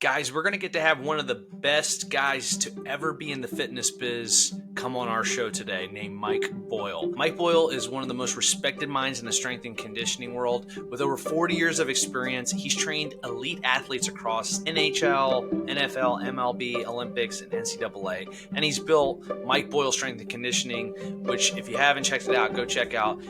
Guys, we're going to get to have one of the best guys to ever be in the fitness biz come on our show today, named Mike Boyle. Mike Boyle is one of the most respected minds in the strength and conditioning world. With over 40 years of experience, he's trained elite athletes across NHL, NFL, MLB, Olympics, and NCAA. And he's built Mike Boyle Strength and Conditioning, which if you haven't checked it out, go check out,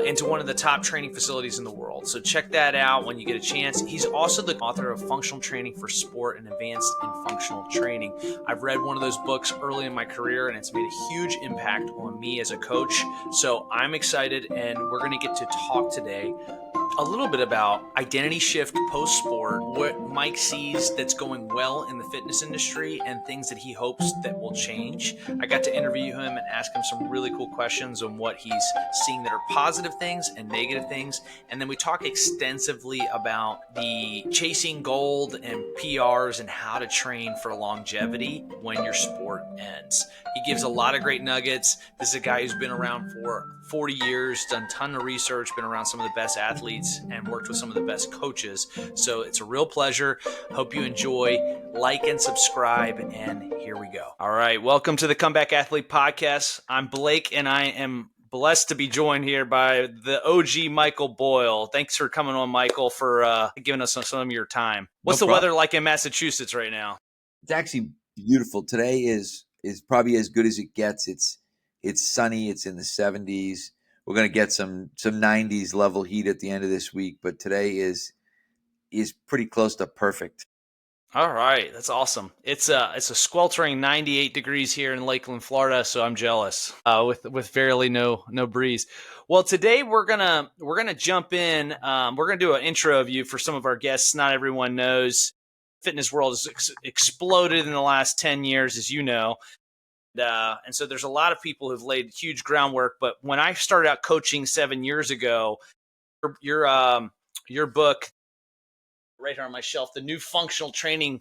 into one of the top training facilities in the world. So check that out when you get a chance. He's also the author of Functional Training for Sport and Advanced in Functional Training. I've read one of those books early in my career, and it's made a huge impact on me as a coach. So I'm excited, and we're going to get to talk today a little bit about identity shift post-sport, what Mike sees that's going well in the fitness industry, and things that he hopes that will change. I got to interview him and ask him some really cool questions on what he's seeing that are positive things and negative things. And then we talk extensively about the chasing gold and PRs and how to train for longevity when your sport ends. He gives a lot of great nuggets. This is a guy who's been around for 40 years, done a ton of research, been around some of the best athletes, and worked with some of the best coaches. So it's a real pleasure. Hope you enjoy. Like and subscribe, and here we go. All right, welcome to the Comeback Athlete Podcast. I'm Blake, and I am blessed to be joined here by the OG Michael Boyle. Thanks for coming on, Michael, for giving us some of your time. What's the weather like in Massachusetts right now? It's actually beautiful. Today is probably as good as it gets. It's sunny. It's in the 70s. We're going to get some 90s level heat at the end of this week, but today is pretty close to perfect. All right, that's awesome. It's a sweltering 98 degrees here in Lakeland, Florida, so I'm jealous. With barely no breeze. Well, today we're gonna jump in. We're gonna do an intro of you for some of our guests. Not everyone knows. Fitness world has exploded in the last 10 years, as you know. And so there's a lot of people who've laid huge groundwork. But when I started out coaching 7 years ago, your book right here on my shelf, the new functional training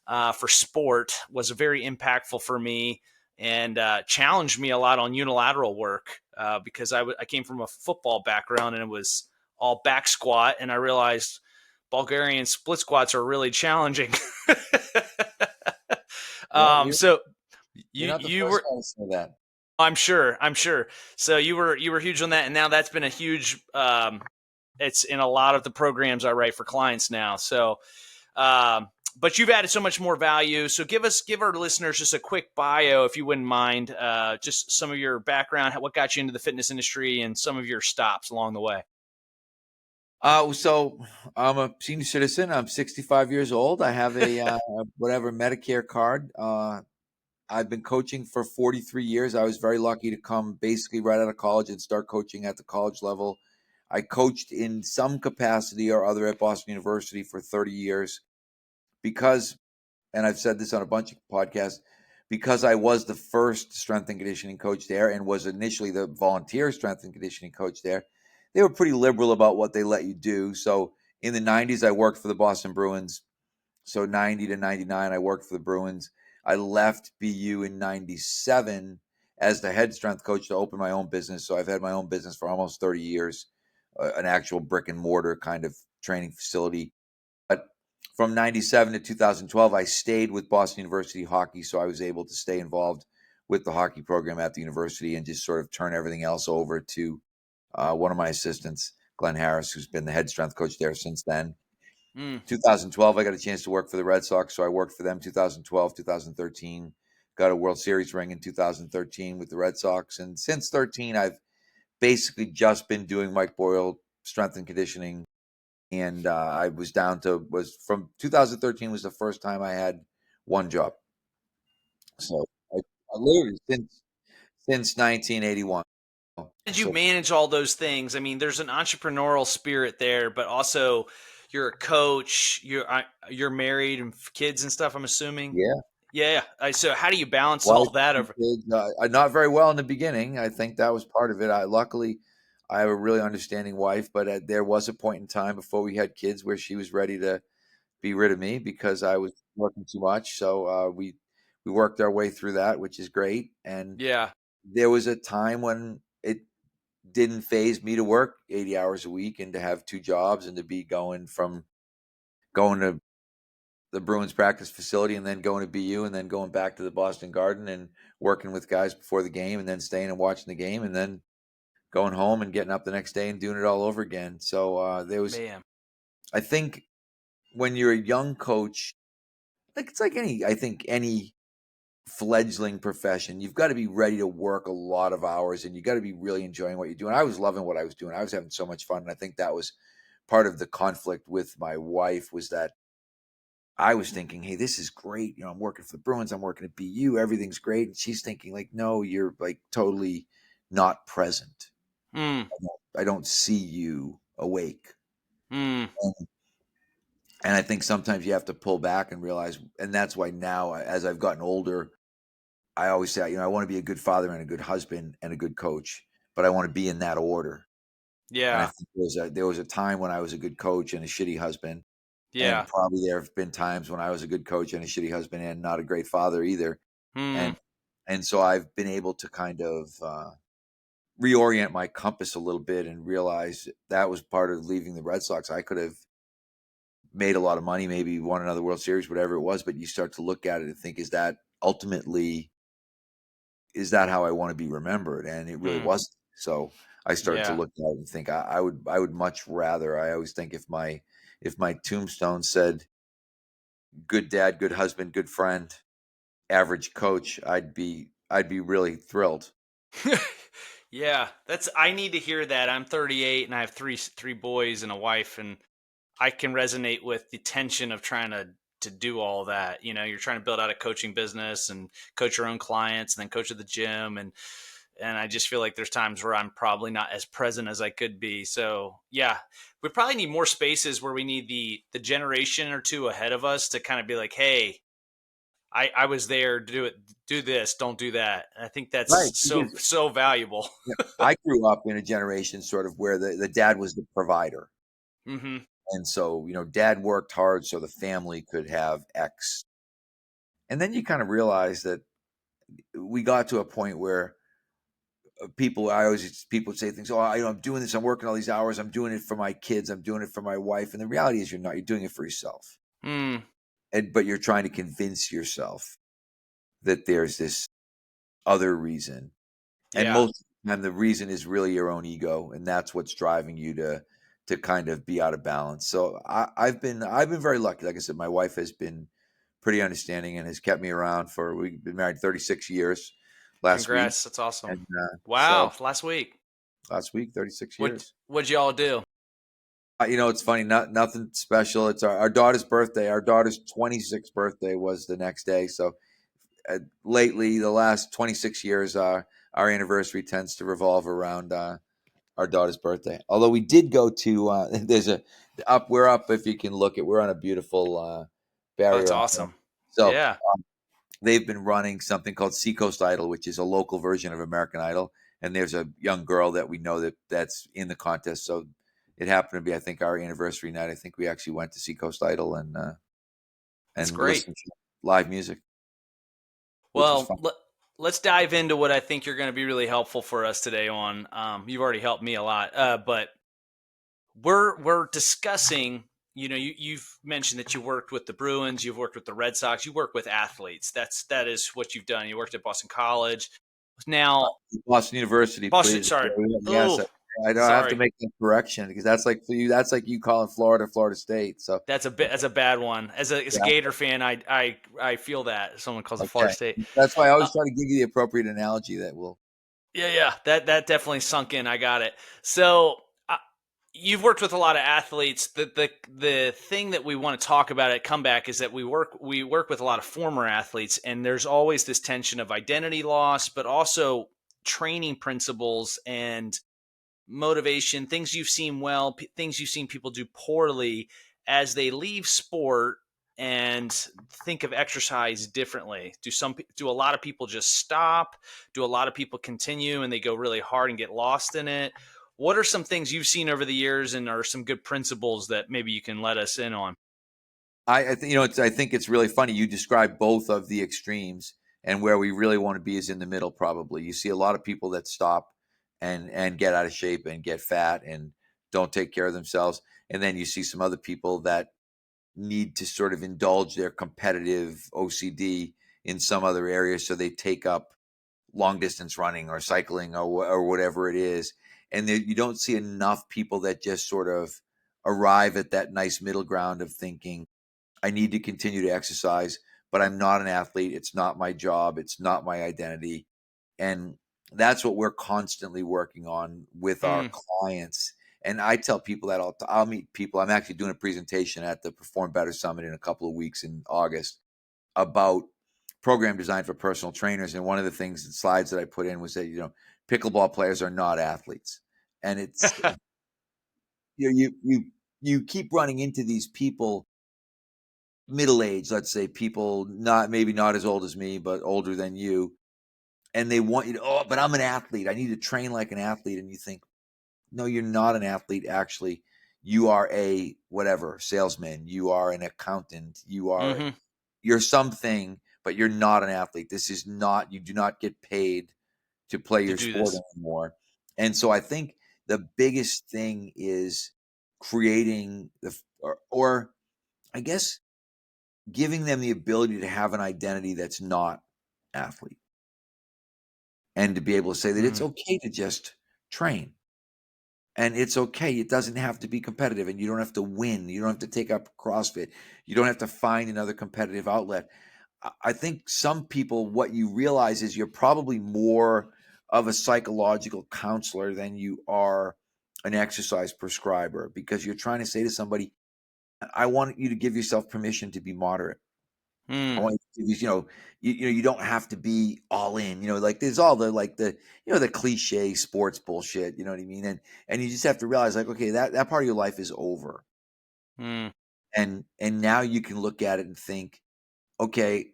for sport, was very impactful for me and challenged me a lot on unilateral work because I came from a football background and it was all back squat, and I realized Bulgarian split squats are really challenging. So you were to say that. I'm sure. So you were huge on that, and now that's been a huge. It's in a lot of the programs I write for clients now. So, but you've added so much more value. So give our listeners just a quick bio, if you wouldn't mind, just some of your background, what got you into the fitness industry, and some of your stops along the way. So I'm a senior citizen. I'm 65 years old. I have a whatever Medicare card. I've been coaching for 43 years. I was very lucky to come basically right out of college and start coaching at the college level. I coached in some capacity or other at Boston University for 30 years because, and I've said this on a bunch of podcasts, because I was the first strength and conditioning coach there and was initially the volunteer strength and conditioning coach there. They were pretty liberal about what they let you do. So in the 90s, I worked for the Boston Bruins. So 90 to 99, I worked for the Bruins. I left BU in 97 as the head strength coach to open my own business. So I've had my own business for almost 30 years, an actual brick and mortar kind of training facility. But from 97 to 2012, I stayed with Boston University hockey. So I was able to stay involved with the hockey program at the university and just sort of turn everything else over to one of my assistants, Glenn Harris, who's been the head strength coach there since then. 2012, I got a chance to work for the Red Sox. So I worked for them 2012, 2013, got a World Series ring in 2013 with the Red Sox. And since 13, I've basically just been doing Mike Boyle strength and conditioning. And I was from 2013 was the first time I had one job. So I literally since 1981. Did you manage all those things? I mean, there's an entrepreneurial spirit there, but also you're a coach, you're married and kids and stuff, I'm assuming. Yeah. So how do you balance all that over? Kids, not very well in the beginning. I think that was part of it. Luckily, I have a really understanding wife, but there was a point in time before we had kids where she was ready to be rid of me because I was working too much. So we worked our way through that, which is great. And there was a time when it didn't faze me to work 80 hours a week and to have two jobs and to be going to the Bruins practice facility and then going to BU and then going back to the Boston Garden and working with guys before the game and then staying and watching the game and then going home and getting up the next day and doing it all over again. So Man. I think when you're a young coach, like it's like I think any fledgling profession, you've got to be ready to work a lot of hours and you got to be really enjoying what you're doing. I was loving what I was doing. I was having so much fun. And I think that was part of the conflict with my wife was that I was thinking, hey, this is great. You know, I'm working for the Bruins. I'm working at BU. Everything's great. And she's thinking like, no, you're like totally not present. Mm, I don't see you awake. mm, And I think sometimes you have to pull back and realize, and that's why now, as I've gotten older, I always say, you know, I want to be a good father and a good husband and a good coach, but I want to be in that order. And I yeah. think there was a time when I was a good coach and a shitty husband, and Yeah. probably there have been times when I was a good coach and a shitty husband and not a great father either. Mm, And so I've been able to kind of reorient my compass a little bit and realize that was part of leaving the Red Sox. I could have made a lot of money, maybe won another World Series, whatever it was, but you start to look at it and think, is that ultimately, is that how I want to be remembered? And it really mm, wasn't. So I started to yeah. look at it and think I would much rather. I always think if my tombstone said good dad, good husband, good friend, average coach, I'd be really thrilled. Yeah, I need to hear that. I'm 38 and I have three boys and a wife, and I can resonate with the tension of trying to do all that. You know, you're trying to build out a coaching business and coach your own clients and then coach at the gym, and I just feel like there's times where I'm probably not as present as I could be. So, yeah, we probably need more spaces where we need the generation or two ahead of us to kind of be like, "Hey, I was there, do it, do this, don't do that." And I think Right. that's Because so valuable. I grew up in a generation sort of where the dad was the provider. Mhm. And so, you know, dad worked hard so the family could have X. And then you kind of realize that we got to a point where people say things, oh, I'm doing this, I'm working all these hours, I'm doing it for my kids, I'm doing it for my wife. And the reality is you're not, you're doing it for yourself. Mm, But you're trying to convince yourself that there's this other reason. And yeah. most of the time the reason is really your own ego. And that's what's driving you to kind of be out of balance. So I've been very lucky. Like I said, my wife has been pretty understanding and has kept me around we've been married 36 years last week. Congrats. That's awesome. And so Wow. Last week. last week, 36 What years. what'd y'all do? You know, it's funny, nothing special. It's our daughter's birthday. Our daughter's 26th birthday was the next day. So lately, the last 26 years, our anniversary tends to revolve around our daughter's birthday. Although we did go to there's a we're up if you can look at we're on a beautiful Oh, that's barrier island. awesome. So Yeah. they've been running something called Seacoast Idol, which is a local version of American Idol. And there's a young girl that we know that's in the contest. So it happened to be, I think, our anniversary night. I think we actually went to Seacoast Idol That's and great. listened to live music, which was Well, fun. let's dive into what I think you're going to be really helpful for us today on. You've already helped me a lot, but we're discussing. You know, you've mentioned that you worked with the Bruins, you've worked with the Red Sox, you work with athletes. That is what you've done. You worked at Boston College. Now, Boston University, Boston. please. Sorry. Yes, Oh, I don't have to sorry. make that correction because that's like for you. That's like you calling Florida, Florida State. So That's a bad one. As a yeah, Gator fan, I feel that if someone calls it Florida okay. State. That's why I Uh, always try to give you the appropriate analogy that will. yeah. That definitely sunk in. I got it. So you've worked with a lot of athletes. The thing that we want to talk about at Comeback is that we work with a lot of former athletes, and there's always this tension of identity loss, but also training principles and motivation, things you've seen things you've seen people do poorly as they leave sport and think of exercise differently. Do a lot of people just stop? Do a lot of people continue and they go really hard and get lost in it? What are some things you've seen over the years and are some good principles that maybe you can let us in on? You know, I think it's really funny. You describe both of the extremes, and where we really want to be is in the middle. Probably, you see a lot of people that stop and get out of shape and get fat and don't take care of themselves, and then you see some other people that need to sort of indulge their competitive OCD in some other area, so they take up long distance running or cycling or whatever it is. And you don't see enough people that just sort of arrive at that nice middle ground of thinking, I need to continue to exercise, but I'm not an athlete. It's not my job. It's not my identity. And that's what we're constantly working on with our Mm. clients. And I tell people that I'll meet people. I'm actually doing a presentation at the Perform Better Summit in a couple of weeks in August about program design for personal trainers. And one of the things, the slides that I put in was that, pickleball players are not athletes. And it's, you keep running into these people, middle age, let's say, people maybe not as old as me, but older than you. And they want you to, oh, but I'm an athlete. I need to train like an athlete. And you think, no, you're not an athlete. Actually, you are a whatever salesman. You are an accountant. Mm-hmm. You're something, but you're not an athlete. This is not, you do not get paid to play To your do sport this. anymore. And so I think the biggest thing is creating or I guess giving them the ability to have an identity that's not athlete, and to be able to say that it's Mm. okay to just train. And it's okay. It doesn't have to be competitive, and you don't have to win. You don't have to take up CrossFit. You don't have to find another competitive outlet. I think some people, what you realize is you're probably more of a psychological counselor than you are an exercise prescriber, because you're trying to say to somebody, I want you to give yourself permission to be moderate. I Mm. want you to, you don't have to be all in, like there's all the cliche sports bullshit, you know what I mean? And you just have to realize, like, okay, that part of your life is over. Mm. And now you can look at it and think, okay,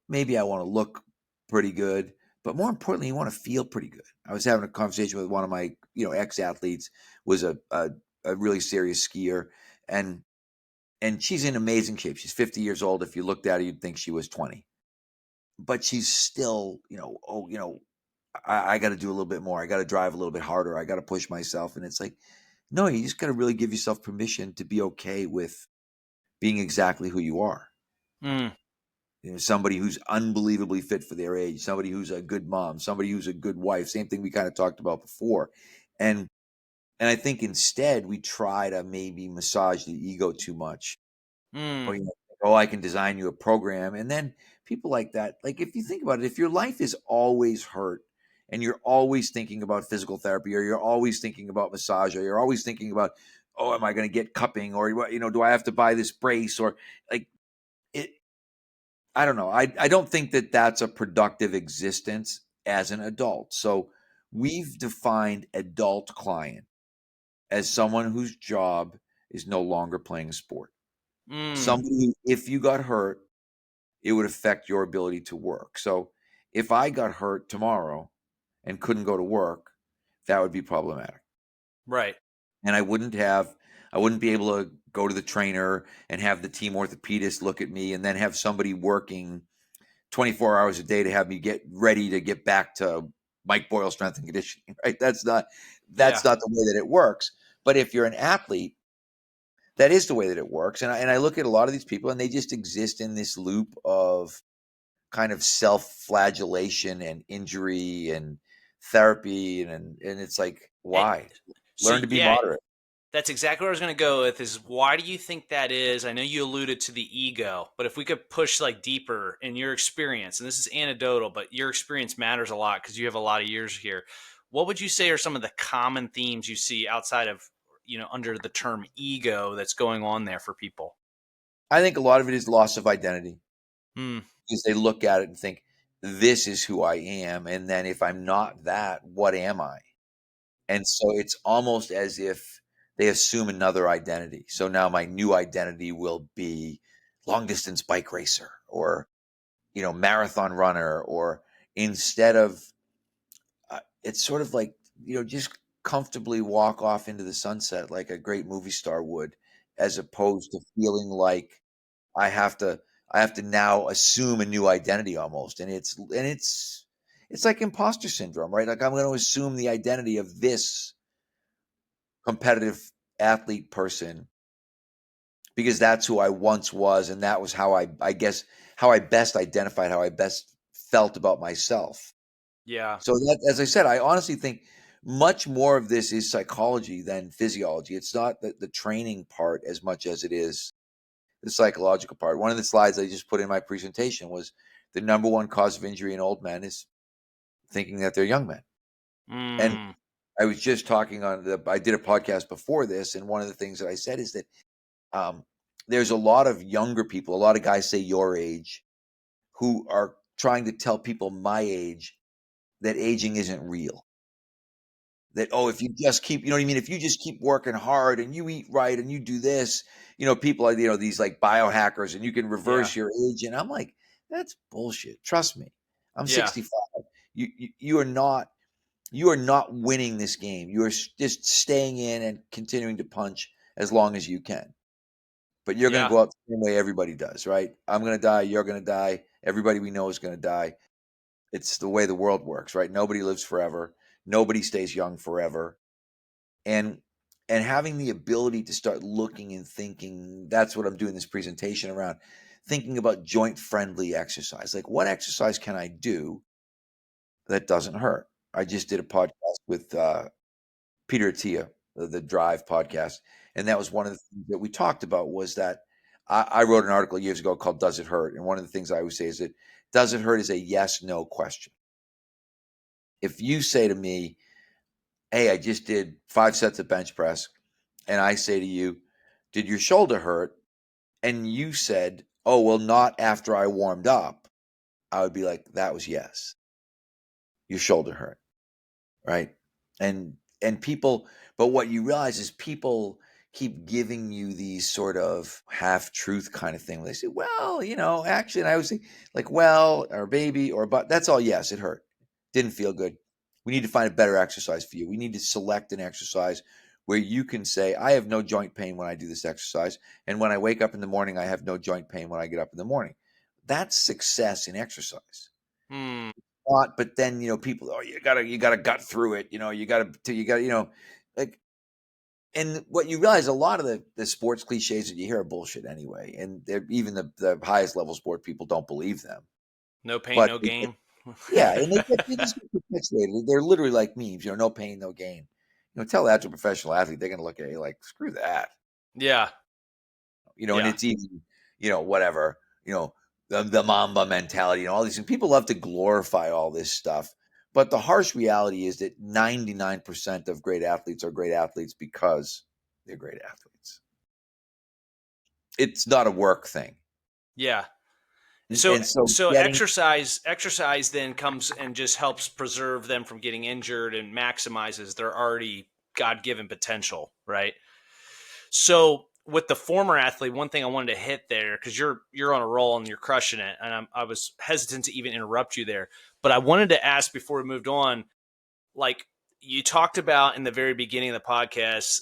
maybe I want to look pretty good, but more importantly, you want to feel pretty good. I was having a conversation with one of my, ex-athletes, was a really serious skier, and she's in amazing shape. She's 50 years old. If you looked at her, you'd think she was 20. But she's still, I got to do a little bit more. I got to drive a little bit harder. I got to push myself. And it's like, no, you just got to really give yourself permission to be okay with being exactly who you are. Mm. Somebody who's unbelievably fit for their age, somebody who's a good mom, somebody who's a good wife. Same thing we kind of talked about before. And I think instead we try to maybe massage the ego too much. Or, Mm. I can design you a program. And then people like that, like, if you think about it, if your life is always hurt and you're always thinking about physical therapy, or you're always thinking about massage, or you're always thinking about, oh, am I going to get cupping, or, do I have to buy this brace, or like it, I don't know. I don't think that that's a productive existence as an adult. So we've defined adult client as someone whose job is no longer playing sport. Mm. Somebody who, if you got hurt, it would affect your ability to work. So if I got hurt tomorrow and couldn't go to work, that would be problematic. Right. And I wouldn't be able to go to the trainer and have the team orthopedist look at me, and then have somebody working 24 hours a day to have me get ready to get back to Mike Boyle strength and conditioning, right? Yeah. That's not the way that it works. But if you're an athlete, that is the way that it works. And I look at a lot of these people, and they just exist in this loop of kind of self-flagellation and injury and therapy, and it's like, It, why? so Learn to be yeah, moderate. that's exactly what I was going to go with. Is why do you think that is? I know you alluded to the ego, but if we could push like deeper in your experience, and this is anecdotal, but your experience matters a lot because you have a lot of years here. What would you say are some of the common themes you see outside of, under the term ego, that's going on there for people? I think a lot of it is loss of identity, Hmm. because they look at it and think, this is who I am, and then if I'm not that, what am I? And so it's almost as if they assume another identity. So now my new identity will be long distance bike racer, or marathon runner, or instead of it's sort of like, just comfortably walk off into the sunset like a great movie star would, as opposed to feeling like I have to I have to now assume a new identity almost. And it's like imposter syndrome, right? Like, I'm going to assume the identity of this competitive athlete person because that's who I once was, and that was how I guess how I best identified, how I best felt about myself. Yeah. So that, as I said, I honestly think much more of this is psychology than physiology. It's not the training part as much as it is the psychological part. One of the slides I just put in my presentation was the number one cause of injury in old men is thinking that they're young men. And Mm. I was just talking I did a podcast before this, and one of the things that I said is that um, there's a lot of younger people, a lot of guys say your age, who are trying to tell people my age that aging isn't real. That, oh, if you just keep, you know what I mean? If you just keep working hard and you eat right and you do this, people are, these like biohackers and you can Yeah. reverse your age. And I'm like, that's bullshit. Trust me. I'm Yeah. 65. You are not winning this game. You are just staying in and continuing to punch as long as you can. But you're going to Yeah. go out the same way everybody does, right? I'm going to die. You're going to die. Everybody we know is going to die. It's the way the world works, right? Nobody lives forever. Nobody stays young forever. And having the ability to start looking and thinking, that's what I'm doing this presentation around, thinking about joint friendly exercise. Like, what exercise can I do that doesn't hurt? I just did a podcast with Peter Attia, the Drive podcast, and that was one of the things that we talked about was that I wrote an article years ago called "Does It Hurt?" And one of the things I always say is that "Does it hurt?" is a yes/no question. If you say to me, "Hey, I just did 5 sets of bench press," and I say to you, "Did your shoulder hurt?" and you said, "Oh, well, not after I warmed up," I would be like, "That was yes. Your shoulder hurt." Right? And people, but what you realize is people keep giving you these sort of half truth kind of thing. They say, well, actually, and I always say, like, well, or baby, or but that's all yes, it hurt. Didn't feel good. We need to find a better exercise for you. We need to select an exercise where you can say, I have no joint pain when I do this exercise. And when I wake up in the morning, I have no joint pain when I get up in the morning. That's success in exercise Mm. lot, but then people, oh, you gotta gut through it, like, and what you realize, a lot of the sports cliches that you hear are bullshit anyway, and even the highest level sport people don't believe them, No pain, but no gain. yeah, and they just get perpetuated. They're literally like memes, no pain, no gain. Tell that to a professional athlete, they're gonna look at you like, screw that. Yeah. And Yeah. it's even, whatever, the Mamba mentality, all these things. People love to glorify all this stuff. But the harsh reality is that 99% of great athletes are great athletes because they're great athletes. It's not a work thing. Yeah. So And so so getting, exercise then comes and just helps preserve them from getting injured and maximizes their already God-given potential, right? So with the former athlete, one thing I wanted to hit there, because you're on a roll and you're crushing it, and I was hesitant to even interrupt you there, but I wanted to ask before we moved on, like you talked about in the very beginning of the podcast,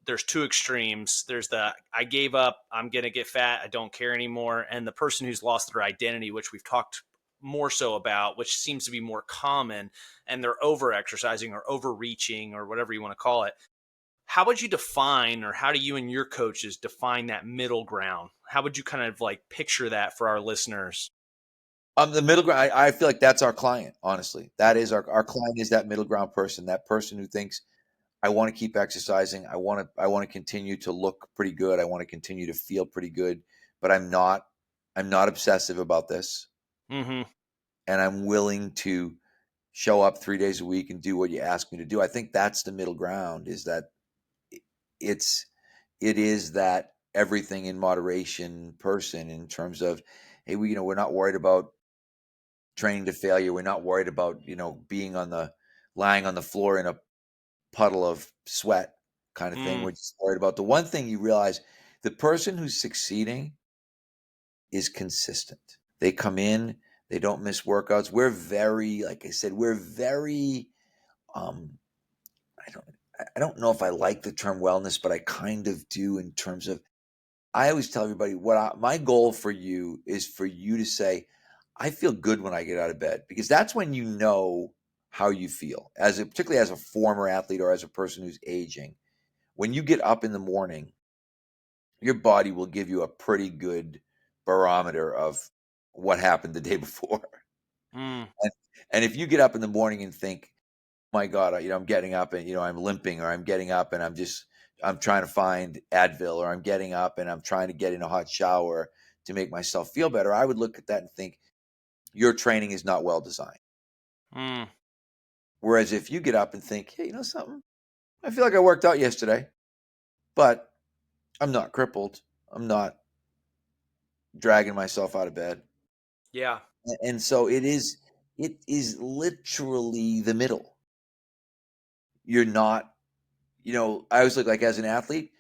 there's two extremes. There's the I gave up, I'm going to get fat, I don't care anymore. And the person who's lost their identity, which we've talked more so about, which seems to be more common, and they're over exercising or overreaching or whatever you want to call it. How would you define, or how do you and your coaches define that middle ground? How would you kind of like picture that for our listeners? the middle ground, I feel like that's our client, honestly. That is our client, is that middle ground person, that person who thinks, I want to keep exercising. I want to continue to look pretty good. I want to continue to feel pretty good, but I'm not obsessive about this. Mm-hmm. And I'm willing to show up 3 days a week and do what you ask me to do. I think that's the middle ground, is that it's it is that everything in moderation person, in terms of, hey, we're not worried about training to failure. We're not worried about, being lying on the floor in a puddle of sweat kind of thing. Mm. We're just worried about the one thing you realize: the person who's succeeding is consistent. They come in, they don't miss workouts. We're very, like I said, we're very, um, I don't, I don't know if I like the term wellness, but I kind of do, in terms of, I always tell everybody my goal for you is for you to say, I feel good when I get out of bed, because that's when you know how you feel, particularly as a former athlete or as a person who's aging. When you get up in the morning, your body will give you a pretty good barometer of what happened the day before. Mm. And, and if you get up in the morning and think, my God, I'm getting up and, I'm limping, or I'm getting up and I'm trying to find Advil, or I'm getting up and I'm trying to get in a hot shower to make myself feel better, I would look at that and think your training is not well designed. Mm. Whereas if you get up and think, hey, you know something? I feel like I worked out yesterday, but I'm not crippled. I'm not dragging myself out of bed. Yeah. And so it is literally the middle. You're not, I always look like, as an athlete,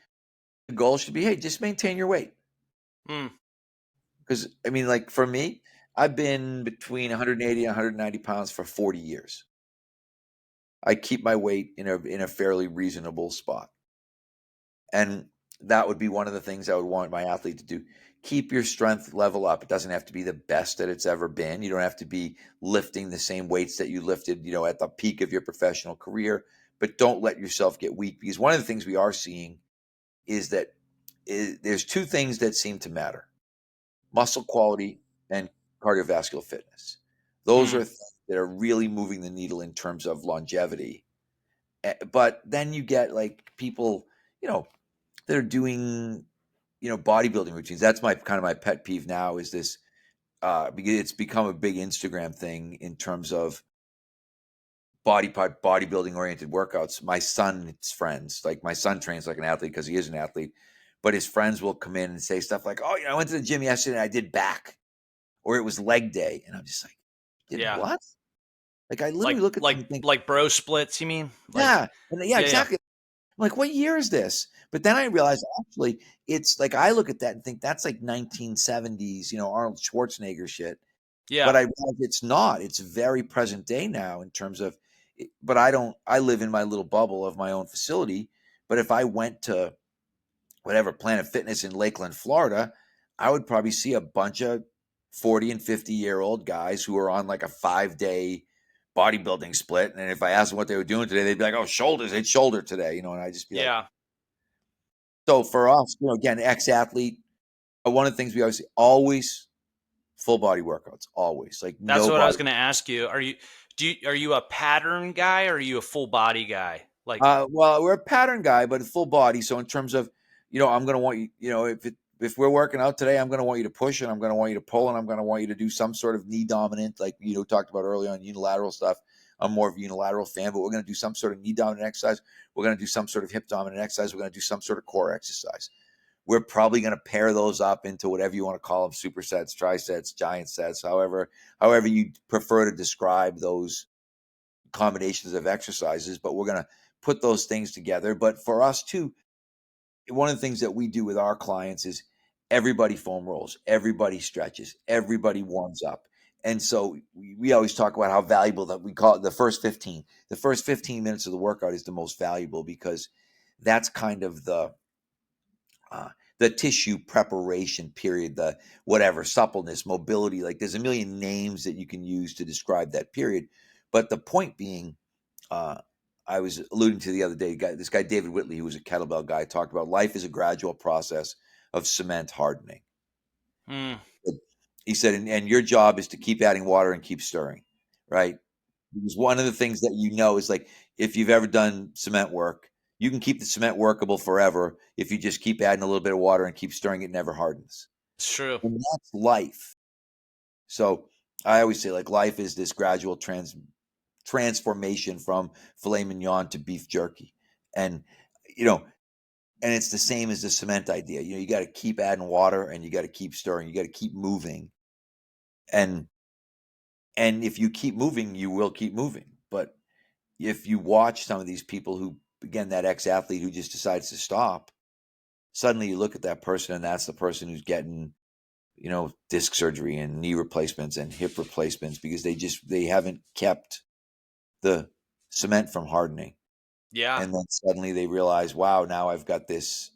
the goal should be, hey, just maintain your weight. Mm. Because, I mean, like for me, I've been between 180 and 190 pounds for 40 years. I keep my weight in a fairly reasonable spot. And that would be one of the things I would want my athlete to do. Keep your strength level up. It doesn't have to be the best that it's ever been. You don't have to be lifting the same weights that you lifted, at the peak of your professional career, but don't let yourself get weak, because one of the things we are seeing is that there's two things that seem to matter: muscle quality and cardiovascular fitness. Those Mm. are things that are really moving the needle in terms of longevity. But then you get like people, that are doing, bodybuilding routines. That's my kind of my pet peeve now, is this, because it's become a big Instagram thing in terms of bodybuilding oriented workouts. My son's friends, like my son trains like an athlete because he is an athlete, but his friends will come in and say stuff like, "Oh, I went to the gym yesterday and I did back," or "It was leg day," and I'm just like, "Did Yeah. what?" Like I Like literally look at them like and think, like bro splits, you mean? Like, "Yeah, and yeah, yeah, yeah. exactly." I'm like, what year is this? But then I realized, actually, it's like, I look at that and think that's like 1970s, Arnold Schwarzenegger shit. But Yeah. I realize it's not. It's very present day now in terms of, but I live in my little bubble of my own facility. But if I went to whatever Planet Fitness in Lakeland, Florida, I would probably see a bunch of 40 and 50-year-old guys who are on like a 5-day bodybuilding split. And if I asked them what they were doing today, they'd be like, "Oh, shoulders, it's shoulder today," and I'd just be like, Yeah. so for us, again, ex-athlete, one of the things we always full body workouts, always, like That's no what I was body. going to ask you. Are you a pattern guy, or are you a full body guy? Like, Well, we're a pattern guy, but full body. So in terms of, I'm going to want you, if we're working out today, I'm going to want you to push, and I'm going to want you to pull, and I'm going to want you to do some sort of knee dominant, like, talked about earlier on unilateral stuff. I'm more of a unilateral fan, but we're going to do some sort of knee dominant exercise. We're going to do some sort of hip dominant exercise. We're going to do some sort of core exercise. We're probably going to pair those up into whatever you want to call them: supersets, trisets, giant sets, however you prefer to describe those combinations of exercises. But we're going to put those things together. But for us too, one of the things that we do with our clients is everybody foam rolls, everybody stretches, everybody warms up. And so we always talk about how valuable, that we call it the first 15. The first 15 minutes of the workout is the most valuable, because that's kind of uh, the tissue preparation period, the whatever, suppleness, mobility. Like there's a million names that you can use to describe that period. But the point being, uh, I was alluding to the other day, this guy David Whitley, who was a kettlebell guy, talked about life is a gradual process of cement hardening. mm, He said, and your job is to keep adding water and keep stirring, right? Because one of the things that is like, if you've ever done cement work, you can keep the cement workable forever if you just keep adding a little bit of water and keep stirring, it never hardens. it's true. And that's life. So I always say, like, life is this gradual transformation from filet mignon to beef jerky. And you know, and it's the same as the cement idea. You got to keep adding water and you got to keep stirring. You got to keep moving. And if you keep moving, you will keep moving. But if you watch some of these people who, again, that ex-athlete who just decides to stop, suddenly you look at that person and that's the person who's getting, disc surgery and knee replacements and hip replacements, because they haven't kept the cement from hardening. Yeah. And then suddenly they realize, wow, now I've got this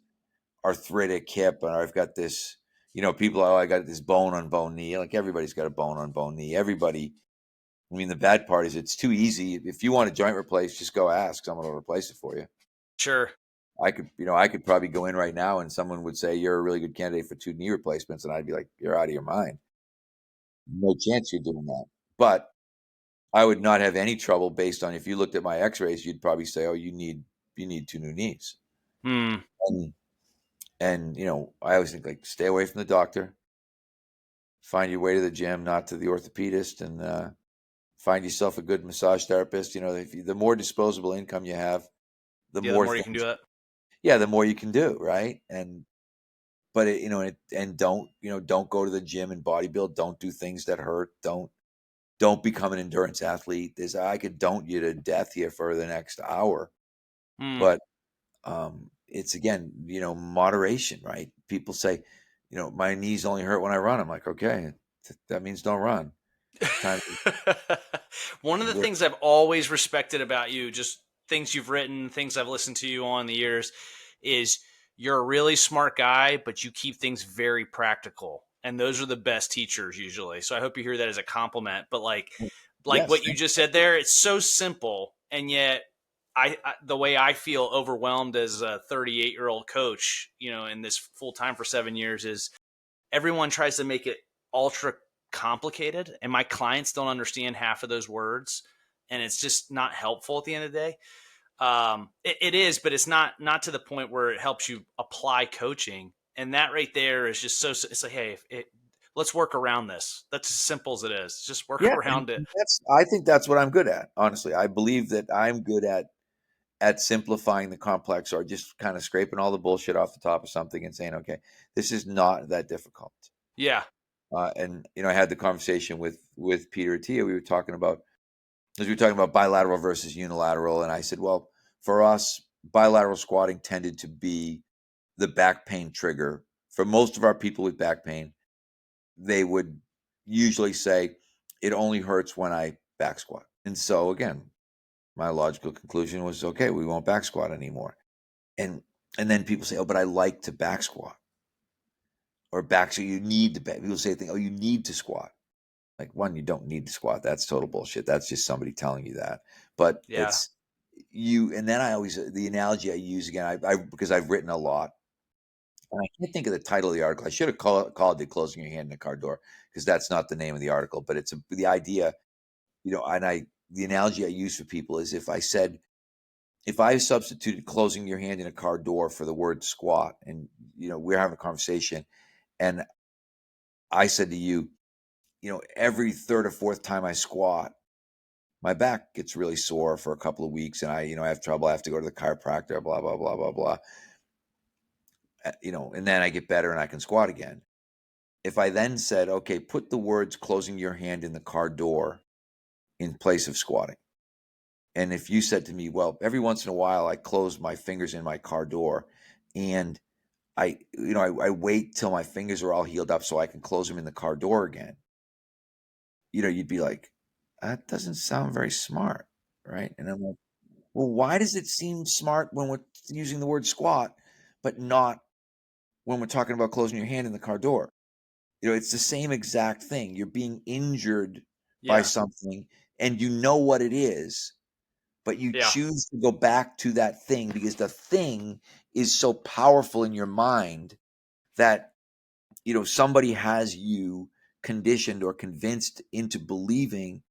arthritic hip, and I've got this, people, I got this bone on bone knee. Like everybody's got a bone on bone knee. Everybody. I mean, the bad part is it's too easy. If you want a joint replaced, just go ask someone to replace it for you. Sure. I could probably go in right now and someone would say you're a really good candidate for 2 knee replacements, and I'd be like, you're out of your mind. No chance you're doing that. But I would not have any trouble based on if you looked at my X-rays, you'd probably say, oh, you need 2 new knees. Hmm. And I always think like stay away from the doctor, find your way to the gym, not to the orthopedist, and find yourself a good massage therapist. The more disposable income you have, the Yeah, the more more you can things, do it. yeah, the more you can do, right? And don't go to the gym and bodybuild. Don't do things that hurt. Don't become an endurance athlete. I could don't you to death here for the next hour, Hmm. but it's again, moderation, right? People say, my knees only hurt when I run. I'm like, okay, that means don't run. It's time to One of the work. things I've always respected about you, just things you've written, things I've listened to you on the years, is you're a really smart guy, but you keep things very practical. And those are the best teachers usually. So I hope you hear that as a compliment. But like Yes, what you just said there, it's so simple, and yet the way I feel overwhelmed as a 38-year-old coach, in this full time for 7 years, is everyone tries to make it ultra complicated, and my clients don't understand half of those words, and it's just not helpful at the end of the day. It is, but it's not to the point where it helps you apply coaching. And that right there is just so. It's like, hey, let's work around this. That's as simple as it is. Just work yeah, and around it. I think that's what I'm good at. Honestly, I believe that I'm good at simplifying the complex, or just kind of scraping all the bullshit off the top of something and saying, okay, this is not that difficult. Yeah. And I had the conversation with Peter Attia. We were talking about bilateral versus unilateral, and I said, well, for us, bilateral squatting tended to be the back pain trigger. For most of our people with back pain, they would usually say it only hurts when I back squat. And so again, my logical conclusion was, okay, we won't back squat anymore. And then people say, oh, but I like to back squat, or back, so you need to back. People say, oh, you need to squat. Like, one, you don't need to squat. That's total bullshit. That's just somebody telling you that. But Yeah. it's you. And then the analogy I use again, because I've written a lot, and I can't think of the title of the article. I should have called it "Closing Your Hand in a Car Door," because that's not the name of the article. But it's the idea, the analogy I use for people is if I substituted closing your hand in a car door for the word squat, and we're having a conversation, and I said to you, every third or fourth time I squat, my back gets really sore for a couple of weeks, and I have trouble. I have to go to the chiropractor, blah, blah, blah, blah, blah. And then I get better and I can squat again. If I then said, okay, put the words closing your hand in the car door in place of squatting. And if you said to me, well, every once in a while I close my fingers in my car door, and I wait till my fingers are all healed up so I can close them in the car door again, you'd be like, that doesn't sound very smart, right? And I'm like, well, why does it seem smart when we're using the word squat, but not when we're talking about closing your hand in the car door? It's the same exact thing. You're being injured by Yeah. something, and you know what it is, but you Yeah. choose to go back to that thing because the thing is so powerful in your mind that somebody has you conditioned or convinced into believing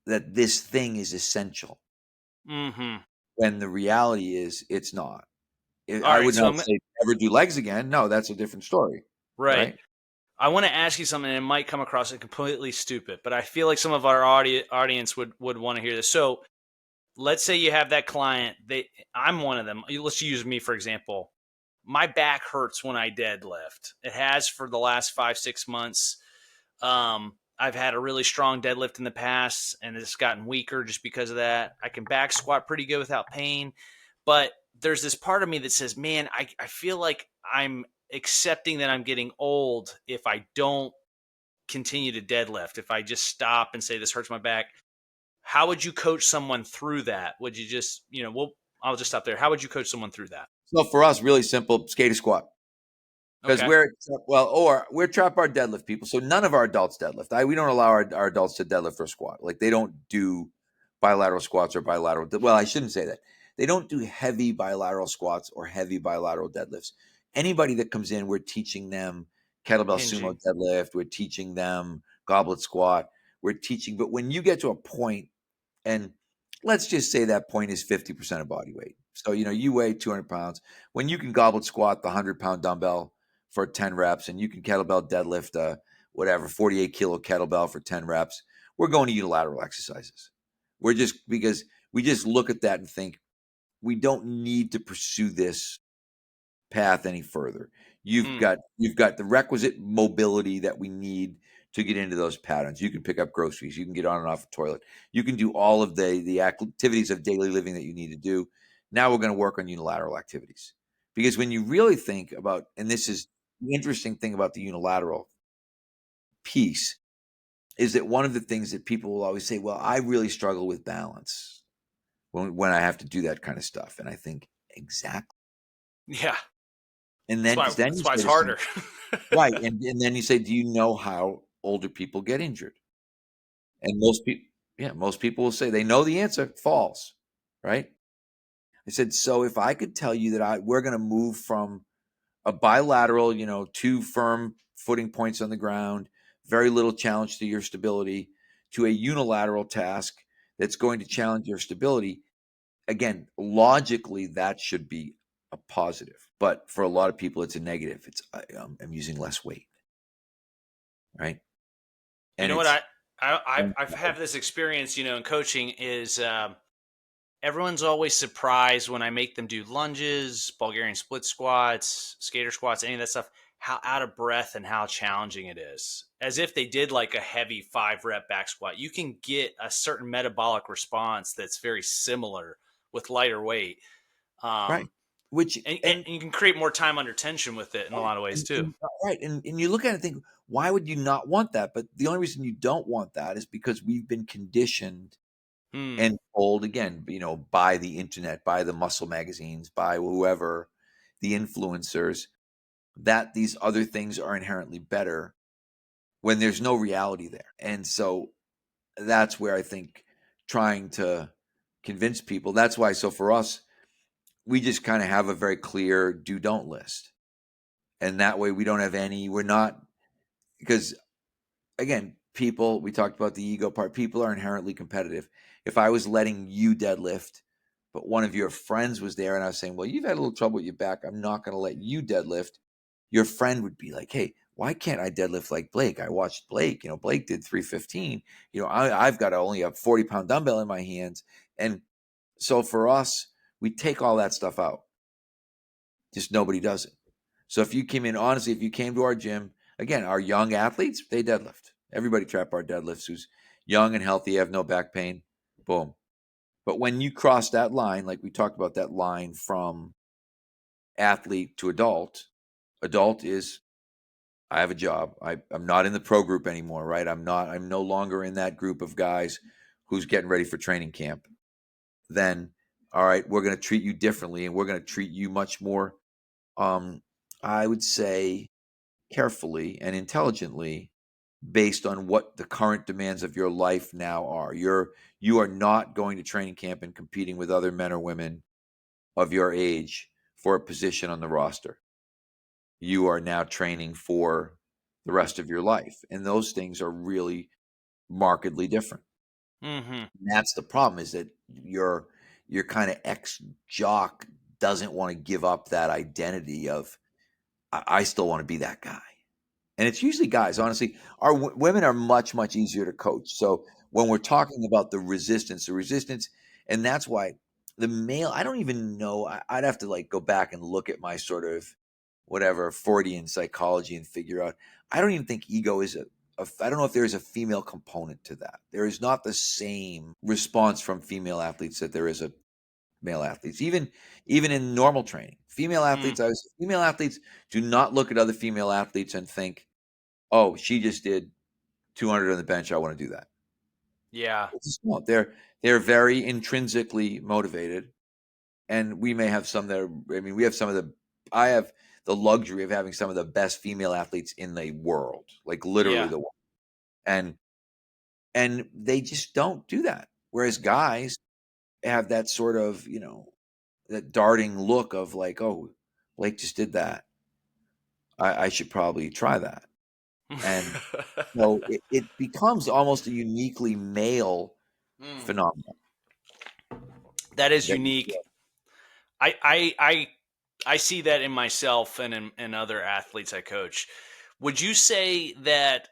that this thing is essential, Mm-hmm. when the reality is it's not. All I right. would So not I'm say never do legs again. No, that's a different story, right. right? I want to ask you something, and it might come across as completely stupid, but I feel like some of our audience would want to hear this. So let's say you have that client. I'm one of them. Let's use me for example. My back hurts when I deadlift. It has for the last 5-6 months. I've had a really strong deadlift in the past, and it's gotten weaker just because of that. I can back squat pretty good without pain, but there's this part of me that says, man, I feel like I'm accepting that I'm getting old if I don't continue to deadlift, if I just stop and say this hurts my back. How would you coach someone through that? Would you just, I'll just stop there. How would you coach someone through that? So for us, really simple, skate a squat. Because Okay. we're trap bar deadlift people. So none of our adults deadlift. We don't allow our adults to deadlift or squat. Like, they don't do bilateral squats or bilateral. Well, I shouldn't say that. They don't do heavy bilateral squats or heavy bilateral deadlifts. Anybody that comes in, we're teaching them kettlebell sumo Hinging. deadlift. We're teaching them goblet squat. We're teaching, but when you get to a point, and let's just say that point is 50% of body weight. So, you weigh 200 pounds. When you can goblet squat the 100-pound dumbbell for 10 reps, and you can kettlebell deadlift whatever, 48 kilo kettlebell for 10 reps, we're going to unilateral exercises. Because we just look at that and think, we don't need to pursue this path any further. You've Mm. got the requisite mobility that we need to get into those patterns. You can pick up groceries, you can get on and off the toilet, you can do all of the activities of daily living that you need to do. Now we're going to work on unilateral activities. Because when you really think about, and this is the interesting thing about the unilateral piece, is that one of the things that people will always say, well, I really struggle with balance when I have to do that kind of stuff. And I think, exactly. Yeah. And That's then, why because then that's you why say it's to someone, harder. right, and then you say, do you know how older people get injured? And most people will say they know the answer, falls, right? I said, so if I could tell you that we're going to move from a bilateral, two firm footing points on the ground, very little challenge to your stability, to a unilateral task that's going to challenge your stability, again, logically, that should be a positive. But for a lot of people, it's a negative. I'm using less weight, right? You And know what it's I've had this experience, in coaching is everyone's always surprised when I make them do lunges, Bulgarian split squats, skater squats, any of that stuff, how out of breath and how challenging it is. As if they did like a heavy 5 rep back squat. You can get a certain metabolic response that's very similar with lighter weight. right. Um, Which and you can create more time under tension with it in a lot of ways too. right, and you look at it and think, why would you not want that? But the only reason you don't want that is because we've been conditioned Hmm. and told, again, by the internet, by the muscle magazines, by whoever, the influencers, that these other things are inherently better when there's no reality there. And so that's where I think trying to convince people, that's why, so for us, we just kind of have a very clear do don't list. And that way we don't have we're not, because again, people, we talked about the ego part, people are inherently competitive. If I was letting you deadlift, but one of your friends was there and I was saying, well, you've had a little trouble with your back, I'm not going to let you deadlift. Your friend would be like, hey, why can't I deadlift like Blake? I watched Blake, Blake did 315. I've got only a 40-pound dumbbell in my hands. And so for us, we take all that stuff out. Just nobody does it. So if you came in, honestly, if you came to our gym, again, our young athletes, they deadlift. Everybody trap our deadlifts who's young and healthy, have no back pain. Boom. But when you cross that line, like we talked about, that line from athlete to adult is, I have a job. I'm not in the pro group anymore, right? I'm no longer in that group of guys who's getting ready for training camp. Then, all right, we're going to treat you differently and we're going to treat you much more, I would say, carefully and intelligently based on what the current demands of your life now are. You are not going to training camp and competing with other men or women of your age for a position on the roster. You are now training for the rest of your life. And those things are really markedly different. Hmm. And that's the problem, is that your kind of ex jock doesn't want to give up that identity of, I still want to be that guy. And it's usually guys, honestly. Our women are much, much easier to coach. So when we're talking about the resistance, and that's why the male, I don't even know. I'd have to like go back and look at my sort of whatever Freudian psychology and figure out. I don't even think ego is I don't know if there is a female component to that. There is not the same response from female athletes that there is a male athletes, even in normal training. Mm. Female athletes do not look at other female athletes and think, oh, she just did 200 on the bench, I want to do that. Yeah. It's just not. They're very intrinsically motivated, and we may have some that I mean, we have some of the. I have the luxury of having some of the best female athletes in the world, like literally Yeah. the world, and they just don't do that. Whereas guys have that sort of, that darting look of like, oh, Blake just did that. I should probably try that. And so it becomes almost a uniquely male Mm, phenomenon. that is That, unique. I see that in myself and in other athletes I coach. Would you say that?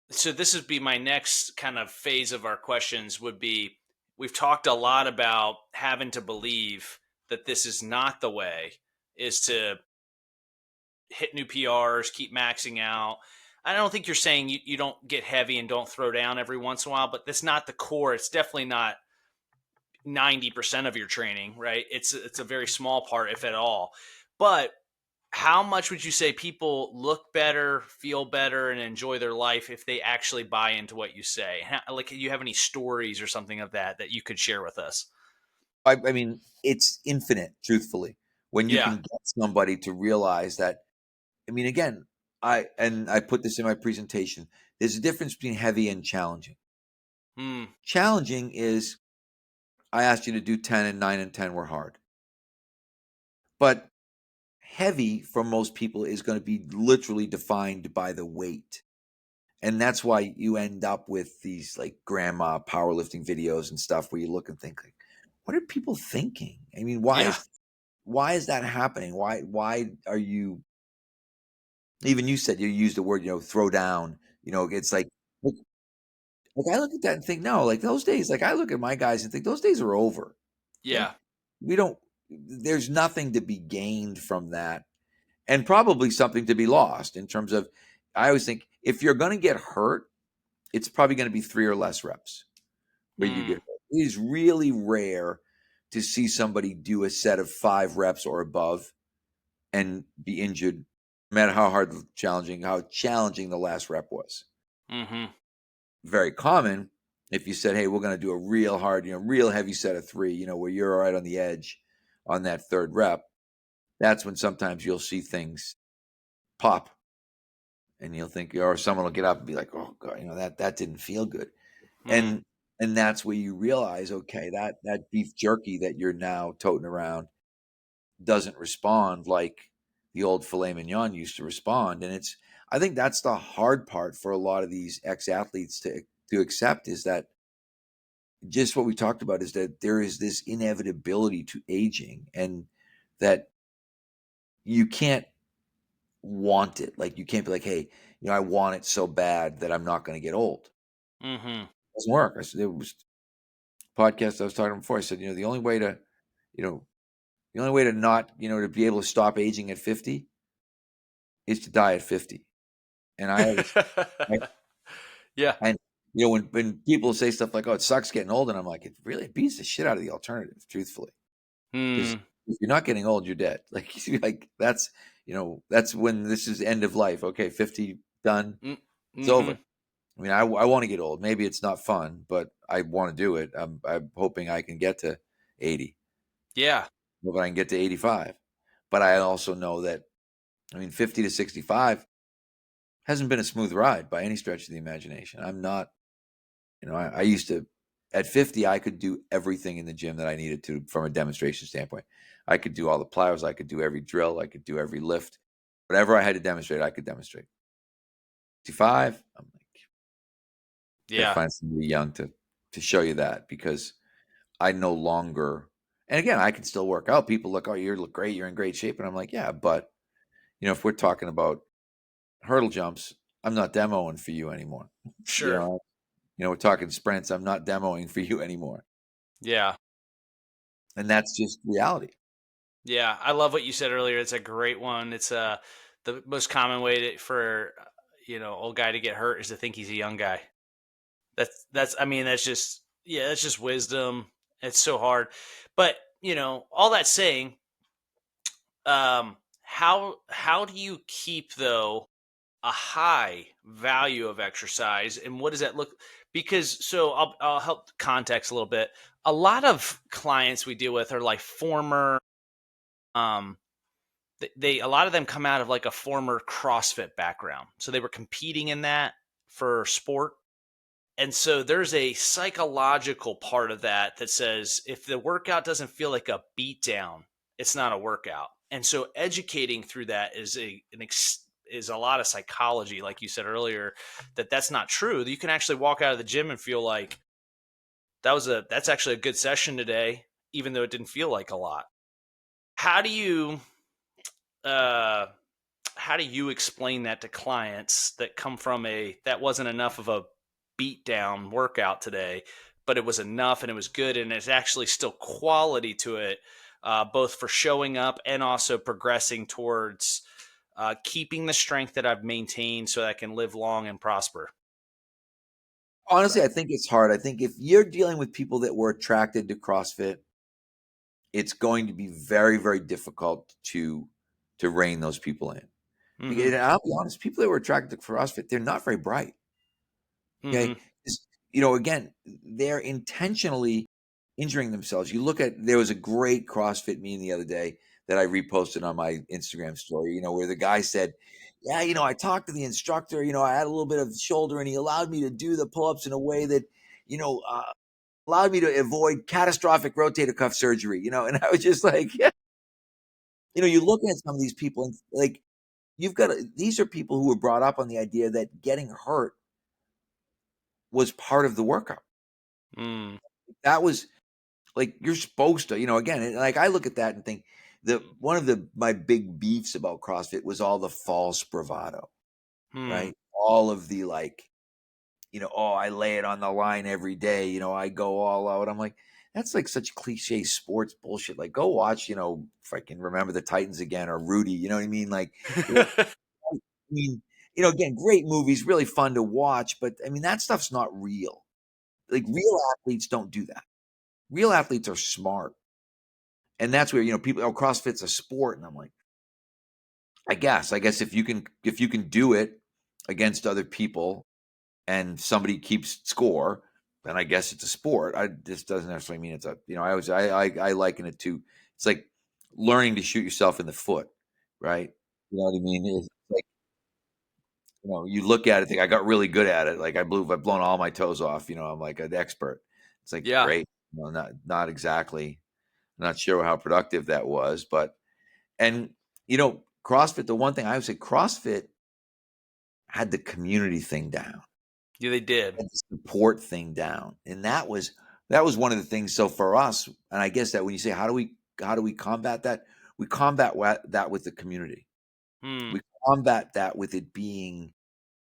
So this would be my next kind of phase of our questions. Would be, we've talked a lot about having to believe that this is not the way, is to hit new PRs, keep maxing out. I don't think you're saying you don't get heavy and don't throw down every once in a while, but that's not the core. It's definitely not 90% of your training, right? It's a very small part, if at all. But how much would you say people look better, feel better, and enjoy their life if they actually buy into what you say? Like, do you have any stories or something of that you could share with us? I mean, it's infinite, truthfully, when you Yeah. can get somebody to realize that. I mean, again, I put this in my presentation. There's a difference between heavy and challenging. Hmm. Challenging is I asked you to do 10 and 9 and 10 were hard. But heavy for most people is going to be literally defined by the weight. And that's why you end up with these like grandma powerlifting videos and stuff where you look and think like, what are people thinking? I mean, Yeah. why is that happening? Why are you, even you said you used the word, throw down, it's like I look at that and think, no, like those days, like I look at my guys and think those days are over. Like Yeah. we don't, there's nothing to be gained from that, and probably something to be lost in terms of, I always think if you're going to get hurt, it's probably going to be 3 or less reps where you get Hmm. hurt. It is really rare to see somebody do a set of 5 reps or above and be injured, no matter how challenging the last rep was. Hmm. Very common if you said, hey, we're going to do a real hard, real heavy set of 3, where you're right on the edge on that 3rd rep. That's when sometimes you'll see things pop and you'll think, or someone will get up and be like, oh God, that didn't feel good. Hmm. And that's where you realize, okay, that beef jerky that you're now toting around doesn't respond like the old filet mignon used to respond. And I think that's the hard part for a lot of these ex-athletes to accept, is that just what we talked about, is that there is this inevitability to aging, and that you can't want it. Like you can't be like, hey, I want it so bad that I'm not going to get old. It Hmm. doesn't work. I said, it was a podcast I was talking before. I said, you know, the only way to not, to be able to stop aging at 50 is to die at 50. And I always, I, Yeah. and when people say stuff like, oh, it sucks getting old, and I'm like, it really beats the shit out of the alternative, truthfully. Because Hmm. if you're not getting old, you're dead. Like that's when this is end of life. Okay, 50 done, it's over. Hmm. I mean, I want to get old. Maybe it's not fun, but I want to do it. I'm hoping I can get to 80, Yeah. but I can get to 85. But I also know that, I mean, 50 to 65 hasn't been a smooth ride by any stretch of the imagination. I'm not, I used to, at 50, I could do everything in the gym that I needed to from a demonstration standpoint. I could do all the plyos, I could do every drill, I could do every lift. Whatever I had to demonstrate, I could demonstrate. 65, I'm like, got to Yeah. find somebody young to show you that, because I no longer, and again, I can still work out. People look, oh, you look great, you're in great shape. And I'm like, yeah, but, if we're talking about hurdle jumps, I'm not demoing for you anymore. You Sure. know, we're talking sprints, I'm not demoing for you anymore. Yeah. And that's just reality. Yeah. I love what you said earlier. It's a great one. It's the most common way for old guy to get hurt is to think he's a young guy. I mean, that's just, yeah, that's just wisdom. It's so hard. But, all that saying, how do you keep though a high value of exercise, and what does that look? Because so I'll help context a little bit. A lot of clients we deal with are like former um they a lot of them come out of like a former CrossFit background. So they were competing in that for sport, And so there's a psychological part of that that says if the workout doesn't feel like a beat down, it's not a workout. And so educating through that is a lot of psychology, like you said earlier, that's not true. You can actually walk out of the gym and feel like that's actually a good session today, even though it didn't feel like a lot. How do you uh, how do you explain that to clients that come from that wasn't enough of a beat down workout today, but it was enough and it was good and it's actually still quality to it, both for showing up and also progressing towards keeping the strength that I've maintained so that I can live long and prosper? Honestly, I think it's hard. I think if you're dealing with people that were attracted to CrossFit, it's going to be very, very difficult to rein those people in. Mm-hmm. Because I'll be honest, people that were attracted to CrossFit, they're not very bright. Okay. Mm-hmm. Again, they're intentionally injuring themselves. You look at, there was a great CrossFit meme the other day that I reposted on my Instagram story, where the guy said, yeah, I talked to the instructor, I had a little bit of shoulder and he allowed me to do the pull-ups in a way that, you know, uh, allowed me to avoid catastrophic rotator cuff surgery, and I was just like, yeah. You look at some of these people and like, these are people who were brought up on the idea that getting hurt was part of the workout. Mm. That was like, you're supposed to, again, like I look at that and think that one of my big beefs about CrossFit was all the false bravado, Mm. right? All of the like, oh, I lay it on the line every day, I go all out. I'm like, that's like such cliche sports bullshit. Like, go watch, if I can remember the Titans again or Rudy, you know what I mean? Like, I mean, again, great movies, really fun to watch, but I mean, that stuff's not real. Like, real athletes don't do that. Real athletes are smart. And that's where, people, CrossFit's a sport. And I'm like, I guess if you can do it against other people and somebody keeps score, then I guess it's a sport. This doesn't necessarily mean it's I liken it to, it's like learning to shoot yourself in the foot, right? You know what I mean? It's like, you look at it, think I got really good at it. Like I've blown all my toes off, I'm like an expert. It's like, Yeah. great. Not exactly. Not sure how productive that was, but, and, CrossFit, the one thing I would say, CrossFit had the community thing down, Yeah, they did. had the support thing down. And that was one of the things. So for us, and I guess that when you say, how do we combat that? We combat that with the community. Mm. We combat that with it being,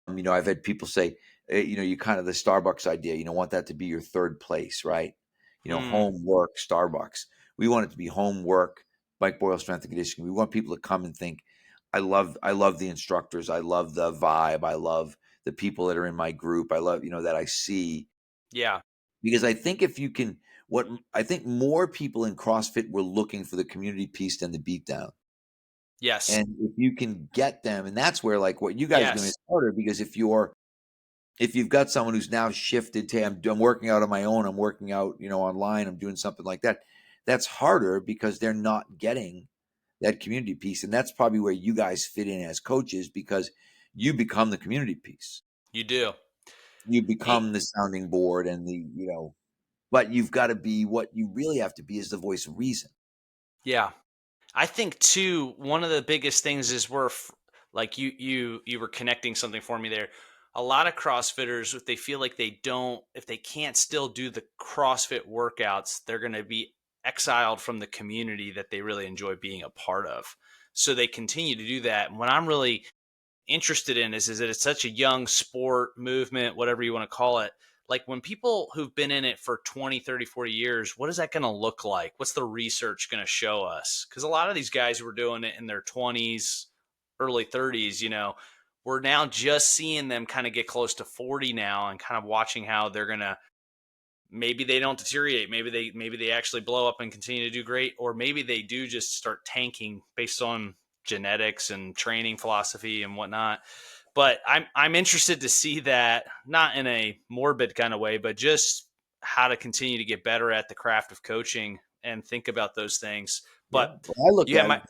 I've had people say, you kind of the Starbucks idea, want that to be your third place, right? Mm. Home, work, Starbucks. We want it to be home, work, Mike Boyle strength and conditioning. We want people to come and think, I love the instructors. I love the vibe. I love the people that are in my group. I love, that I see. Yeah. Because I think I think more people in CrossFit were looking for the community piece than the beatdown. Yes. And if you can get them, and that's where like what you guys are doing Yes. is harder, because if you've got someone who's now shifted to, I'm working out on my own, I'm working out, online, I'm doing something like that. That's harder because they're not getting that community piece. And that's probably where you guys fit in as coaches, because you become the community piece. You do. You Eh, become the sounding board and but you've got to be, what you really have to be is the voice of reason. yeah. I think too, one of the biggest things is like you were connecting something for me there. A lot of CrossFitters, if they feel like if they can't still do the CrossFit workouts, they're going to be exiled from the community that they really enjoy being a part of. So they continue to do that. And what I'm really interested in is that it's such a young sport movement, whatever you want to call it. Like when people who've been in it for 20, 30, 40 years, what is that going to look like? What's the research going to show us? Because a lot of these guys who were doing it in their 20s, early 30s, we're now just seeing them kind of get close to 40 now and kind of watching how they're going to, maybe they don't deteriorate, maybe they actually blow up and continue to do great, or maybe they do just start tanking based on genetics and training philosophy and whatnot. But I'm interested to see that, not in a morbid kind of way, but just how to continue to get better at the craft of coaching and think about those things. Yeah. But When I look you have at it,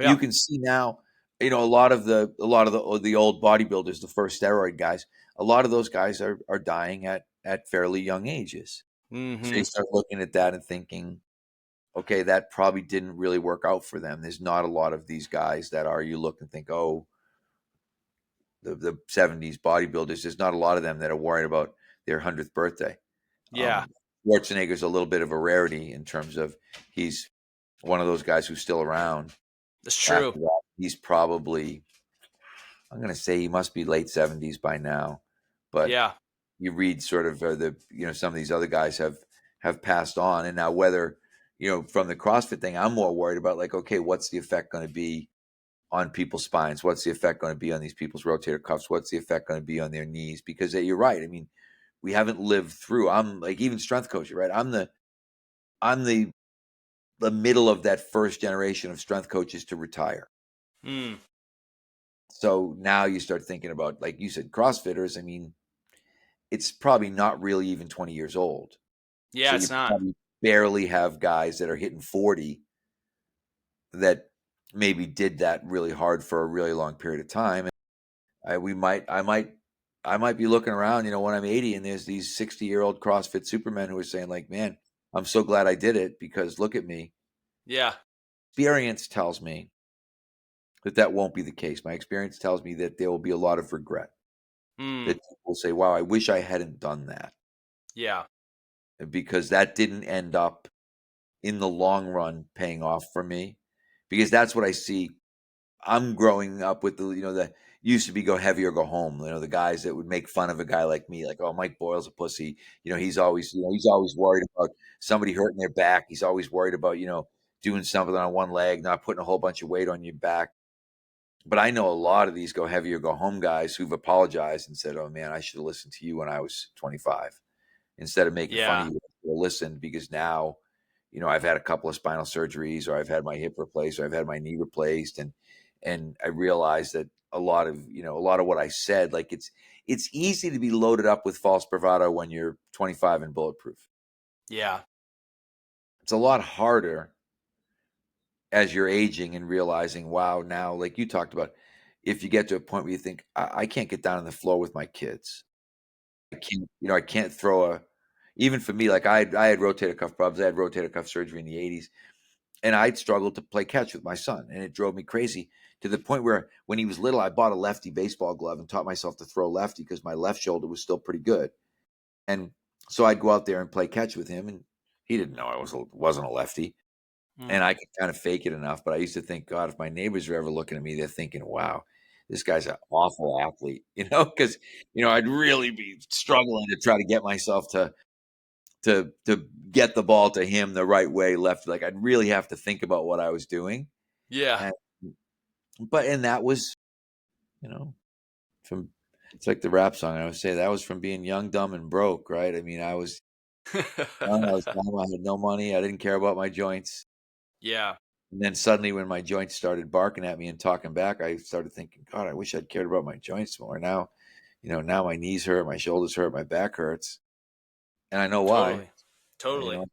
my you yeah. can see now, a lot of the old bodybuilders, the first steroid guys, a lot of those guys are dying at fairly young ages. So Mm-hmm. you start looking at that and thinking, okay, that probably didn't really work out for them. There's not a lot of these guys that are, you look and think, oh, the 70s bodybuilders, there's not a lot of them that are worried about their 100th birthday. Yeah, Schwarzenegger's a little bit of a rarity in terms of he's one of those guys who's still around. that's true. After that, he's probably, I'm going to say he must be late 70s by now. But Yeah, you read sort of some of these other guys have passed on. And now whether, from the CrossFit thing, I'm more worried about like, okay, what's the effect going to be on people's spines? What's the effect going to be on these people's rotator cuffs? What's the effect going to be on their knees? Because you're right. I mean, we haven't lived through. I'm like even strength coaching, right? I'm the middle of that first generation of strength coaches to retire. mm. So now you start thinking about, like you said, CrossFitters. I mean, it's probably not really even 20 years old. Yeah, So it's you not. probably barely have guys that are hitting 40 that maybe did that really hard for a really long period of time. I might be looking around, when I'm 80 and there's these 60-year-old CrossFit Supermen who are saying like, man, I'm so glad I did it because look at me. Yeah. Experience tells me that won't be the case. My experience tells me that there will be a lot of regret. Mm. That people will say, wow, I wish I hadn't done that Yeah. because that didn't end up in the long run paying off for me. Because that's what I see. I'm growing up with the used to be go heavy or go home. The guys that would make fun of a guy like me, like, oh, Mike Boyle's a pussy. He's always worried about somebody hurting their back. He's always worried about, doing something on one leg, not putting a whole bunch of weight on your back. But I know a lot of these go heavy or go home guys who've apologized and said, oh man, I should have listened to you when I was 25 instead of making fun of Yeah. you. Listen, because now, I've had a couple of spinal surgeries, or I've had my hip replaced, or I've had my knee replaced, and I realized that a lot of what I said, like it's easy to be loaded up with false bravado when you're 25 and bulletproof. Yeah. It's a lot harder as you're aging and realizing, wow, now, like you talked about, if you get to a point where you think, I can't get down on the floor with my kids. I can't throw even for me, like I had rotator cuff problems. I had rotator cuff surgery in the 80s, and I'd struggled to play catch with my son, and it drove me crazy to the point where when he was little, I bought a lefty baseball glove and taught myself to throw lefty because my left shoulder was still pretty good. And so I'd go out there and play catch with him, and he didn't know wasn't a lefty, and Mm. I could kind of fake it enough. But I used to think, God, if my neighbors are ever looking at me, they're thinking, wow, this guy's an awful athlete, because I'd really be struggling to try to get myself to get the ball to him the right way, left. Like I'd really have to think about what I was doing. Yeah. And and that was, you know, from it's like the rap song. I would say that was from being young, dumb, and broke, right? I mean, I was young, I was dumb, I had no money, I didn't care about my joints. Yeah. And then suddenly when my joints started barking at me and talking back, I started thinking, God, I wish I'd cared about my joints more. Now my knees hurt, my shoulders hurt, my back hurts. And I know why. Totally. You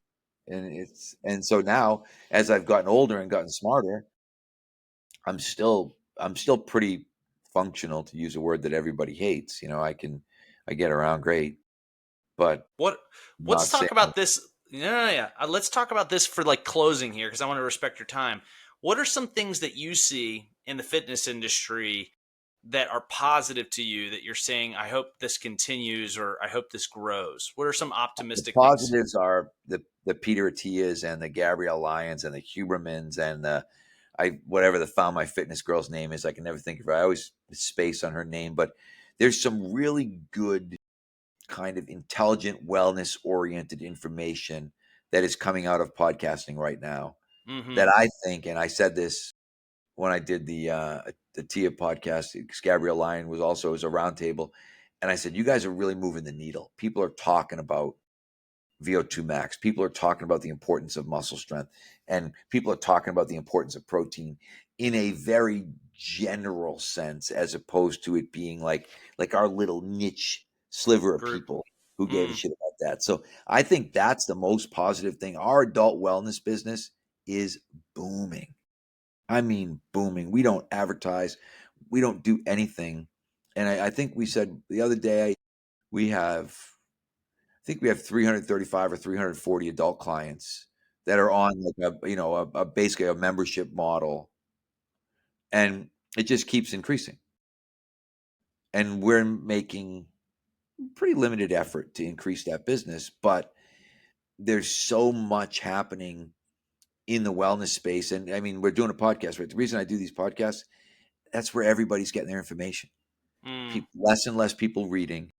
Totally. know, and so now as I've gotten older and gotten smarter, I'm still pretty functional, to use a word that everybody hates. I get around great, but What I'm let's not saying talk about this. Yeah, yeah. Let's talk about this for like closing here because I want to respect your time. What are some things that you see in the fitness industry that are positive to you that you're saying, I hope this continues or I hope this grows? What are some the optimistic things? positives are the Peter Attias and the Gabrielle Lyons and the Hubermans and the I whatever the Found My Fitness girl's name is. I can never think of her. I always space on her name, but there's some really good kind of intelligent wellness oriented information that is coming out of podcasting right now Mm-hmm. that I think, and I said this when I did the Tia podcast, Gabrielle Lyon was also as a roundtable, and I said, you guys are really moving the needle. People are talking about VO2 max. People are talking about the importance of muscle strength, and people are talking about the importance of protein in a very general sense, as opposed to it being like our little niche sliver of Group. people who gave a Mm. shit about that. So I think that's the most positive thing. Our adult wellness business is booming. I mean, booming. We don't advertise. We don't do anything And I think we said the other day we have, I think we have 335 or 340 adult clients that are on like a basically a membership model, and it just keeps increasing. And we're making pretty limited effort to increase that business, but there's so much happening in the wellness space. And I mean, we're doing a podcast, right? The reason I do these podcasts, that's where everybody's getting their information. Mm, Less and less people reading,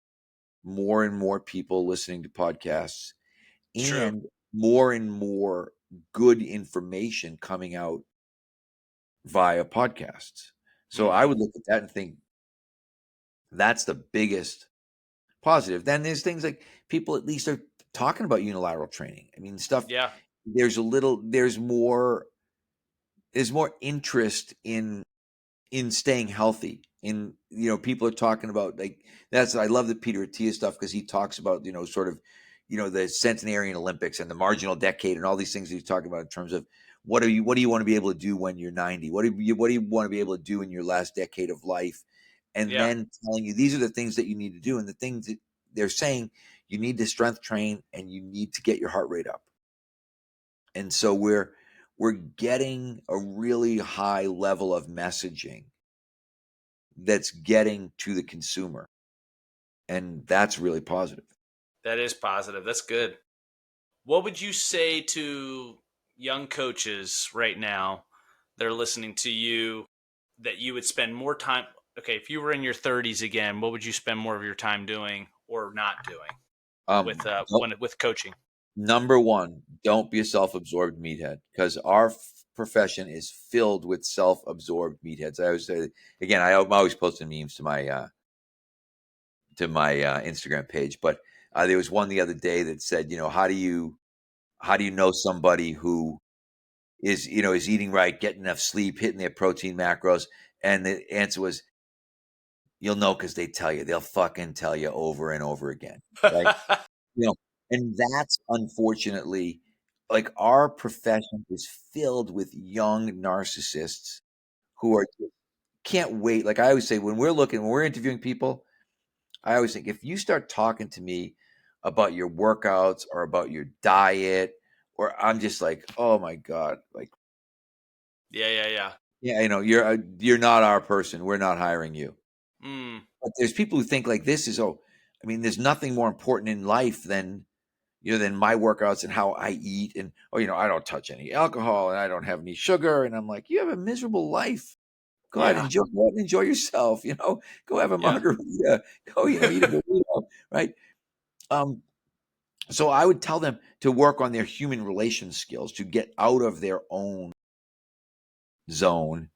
more and more people listening to podcasts, true. and more good information coming out via podcasts. So I Hmm. would look at that and think that's the biggest positive. Then there's things like people at least are talking about unilateral training. I mean, stuff, Yeah. there's more interest in staying healthy. In people are talking about, like, that's, I love the Peter Attia stuff, because he talks about sort of the centenarian Olympics and the marginal decade and all these things that he's talking about in terms of what do you want to be able to do when you're 90, what do you want to be able to do in your last decade of life, and Yeah. then telling you these are the things that you need to do, and the things that they're saying, you need to strength train and you need to get your heart rate up. And so we're getting a really high level of messaging that's getting to the consumer. And that's really positive. That is positive. That's good. What would you say to young coaches right now that are listening to you that you would spend more time? Okay, if you were in your 30s again, what would you spend more of your time doing or not doing with with coaching? Number one, don't be a self-absorbed meathead, because our profession is filled with self-absorbed meatheads. I always say, again, I'm always posting memes to my Instagram page, but there was one the other day that said, how do you know somebody who is eating right, getting enough sleep, hitting their protein macros? And the answer was, you'll know because they'll fucking tell you over and over again, right? You know, and that's unfortunately, like, our profession is filled with young narcissists who can't wait. Like, I always say, when we're interviewing people, I always think, if you start talking to me about your workouts or about your diet, or I'm just like, oh my God, like, Yeah, yeah, yeah. yeah, you're not our person. We're not hiring you. Mm, But there's people who think like this is, oh, I mean, there's nothing more important in life than my workouts and how I eat. And, oh, I don't touch any alcohol and I don't have any sugar. And I'm like, you have a miserable life. yeah, Go out and enjoy yourself, go have a yeah. margarita, go, eat a burrito, right? Um, so I would tell them to work on their human relation skills, to get out of their own zone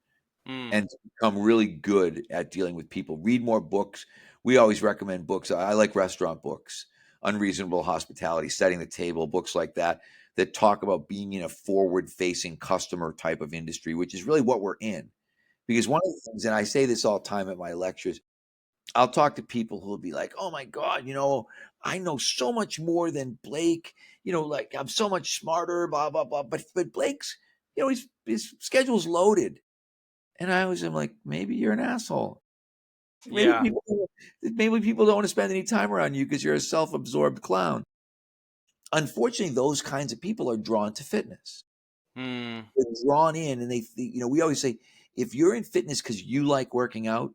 Mm, and to become really good at dealing with people. Read more books. We always recommend books. I like restaurant books, Unreasonable Hospitality, Setting the Table, books like that talk about being in a forward-facing customer type of industry, which is really what we're in. Because one of the things, and I say this all the time at my lectures, I'll talk to people who will be like, "Oh my God, I know so much more than Blake. Like, I'm so much smarter, blah blah blah." But Blake's, his schedule's loaded. And I always am like, maybe you're an asshole. Maybe yeah. people maybe people don't want to spend any time around you because you're a self-absorbed clown. Unfortunately, those kinds of people are drawn to fitness. Mm, They're drawn in, and we always say, if you're in fitness because you like working out,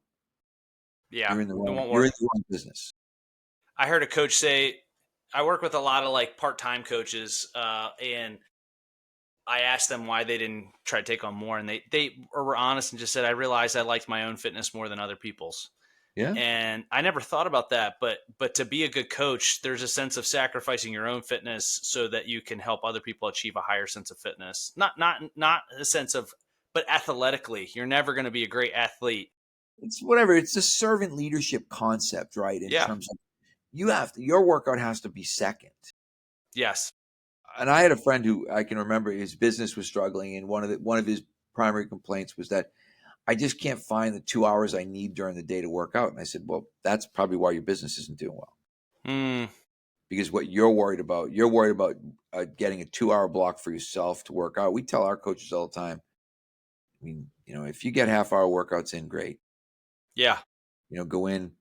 yeah. you're in the It wrong won't you're in work. the wrong business. I heard a coach say, I work with a lot of like part-time coaches, and I asked them why they didn't try to take on more, and they were honest and just said, I realized I liked my own fitness more than other people's. Yeah. And I never thought about that, but to be a good coach, there's a sense of sacrificing your own fitness so that you can help other people achieve a higher sense of fitness. Not a sense of, but athletically, you're never going to be a great athlete. It's whatever. It's a servant leadership concept, right? In Yeah. terms of, your workout has to be second. Yes. And I had a friend who, I can remember, his business was struggling, and one of his primary complaints was that, I just can't find the 2 hours I need during the day to work out. And I said, well, that's probably why your business isn't doing well. Mm, Because what you're worried about getting a 2 hour block for yourself to work out. We tell our coaches all the time, I mean, if you get half hour workouts in, great. yeah. go in,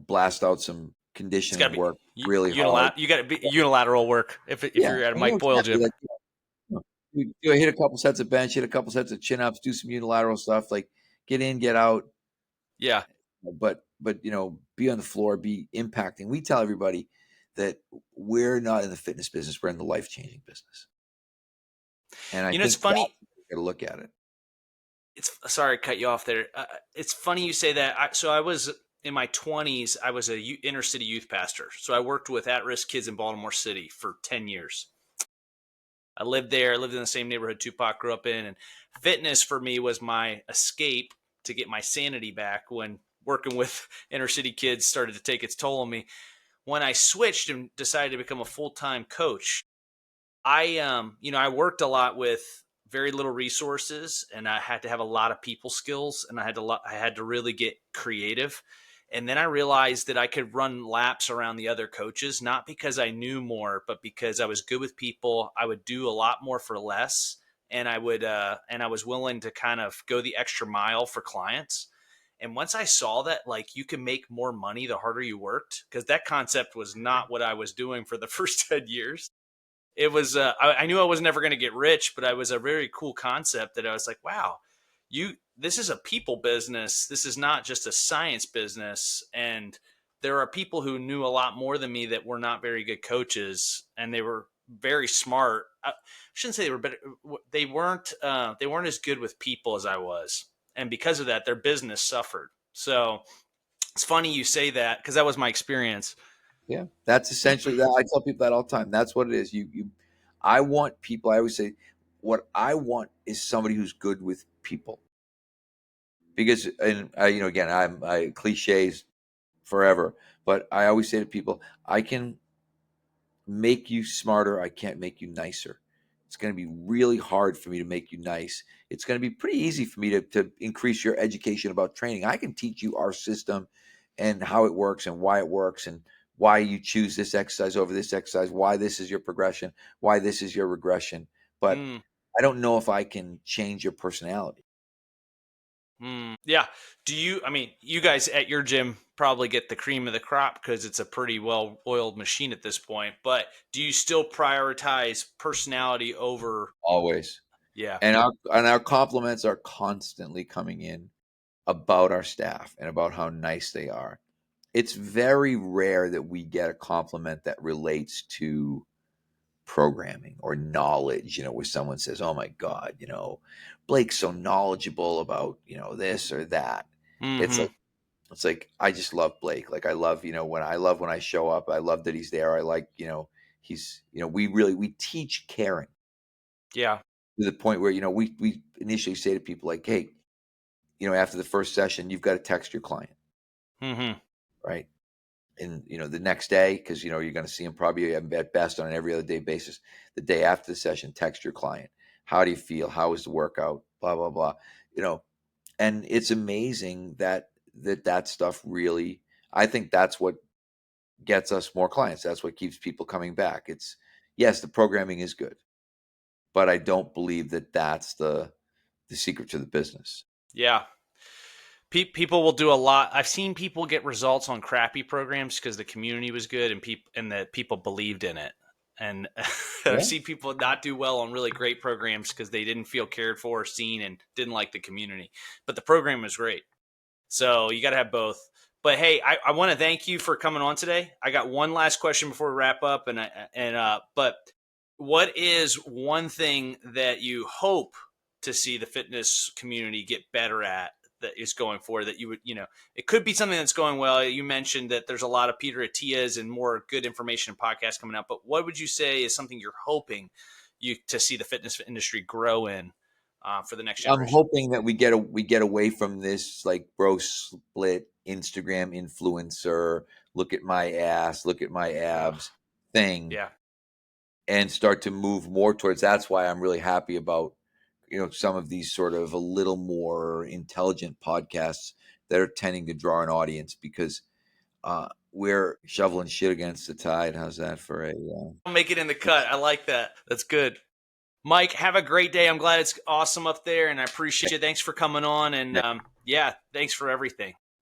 blast out some It's got conditioning to be work really hard. You got to be unilateral work if Yeah, you're at a I know Mike Boyle exactly. gym. Like, hit a couple sets of bench, hit a couple sets of chin ups, do some unilateral stuff, like get in, get out. Yeah. But be on the floor, be impacting. We tell everybody that we're not in the fitness business; we're in the life changing business. And I It's think funny. that's the way to look at it. It's sorry to cut you off there. It's funny you say that. So I was in my 20s. I was a inner city youth pastor. So I worked with at-risk kids in Baltimore City for 10 years. I lived there. I lived in the same neighborhood Tupac grew up in, and fitness for me was my escape to get my sanity back when working with inner city kids started to take its toll on me. When I switched and decided to become a full-time coach, I worked a lot with very little resources, and I had to have a lot of people skills, and I had to really get creative. And then I realized that I could run laps around the other coaches, not because I knew more, but because I was good with people. I would do a lot more for less, and I was willing to kind of go the extra mile for clients. And once I saw that, like, you can make more money the harder you worked, because that concept was not what I was doing for the first 10 years. It was I knew I was never going to get rich, but I was a very cool concept that I was like, wow, this is a people business. This is not just a science business. And there are people who knew a lot more than me that were not very good coaches, and they were very smart. I shouldn't say they were better. They weren't as good with people as I was, and because of that, their business suffered. So it's funny you say that, because that was my experience. Yeah, that's essentially that. I tell people that all the time. That's what it is. I want people. I always say, what I want is somebody who's good with people. Because, and again, I cliches forever, but I always say to people, I can make you smarter. I can't make you nicer. It's going to be really hard for me to make you nice. It's going to be pretty easy for me to increase your education about training. I can teach you our system and how it works and why it works and why you choose this exercise over this exercise, why this is your progression, why this is your regression. But Mm. I don't know if I can change your personality. Yeah. You guys at your gym probably get the cream of the crop because it's a pretty well oiled machine at this point. But do you still prioritize personality over? Always. Yeah. And our compliments are constantly coming in about our staff and about how nice they are. It's very rare that we get a compliment that relates to programming or knowledge, where someone says, "Oh my God, Blake's so knowledgeable about, this or that." It's Mm-hmm. like I just love Blake. Like I love, when I show up, I love that he's there. I like, he's, we teach caring Yeah. to the point where, we initially say to people like, "Hey, after the first session, you've got to text your client, Mm-hmm. right?" And the next day, because you're going to see him probably at best on an every other day basis. The day after the session, text your client. How do you feel? How was the workout? Blah blah blah. And it's amazing that stuff really. I think that's what gets us more clients. That's what keeps people coming back. It's yes, the programming is good, but I don't believe that that's the secret to the business. Yeah. People will do a lot. I've seen people get results on crappy programs because the community was good and that people believed in it. And I've Yeah. seen people not do well on really great programs because they didn't feel cared for or seen and didn't like the community. But the program was great. So you got to have both. But hey, I want to thank you for coming on today. I got one last question before we wrap up, but what is one thing that you hope to see the fitness community get better at that is going forward? That you would, it could be something that's going well. You mentioned that there's a lot of Peter Attia's and more good information and podcasts coming out. But what would you say is something you're hoping you to see the fitness industry grow in for the next I'm generation? hoping that we get away from this like bro split Instagram influencer, look at my ass, look at my Ugh, abs thing, yeah. and start to move more towards. That's why I'm really happy about some of these sort of a little more intelligent podcasts that are tending to draw an audience because we're shoveling shit against the tide. How's that for a I'll make it in the cut. I like that. That's good. Mike, have a great day. I'm glad it's awesome up there, and I appreciate you. Thanks for coming on, and yeah, thanks for everything.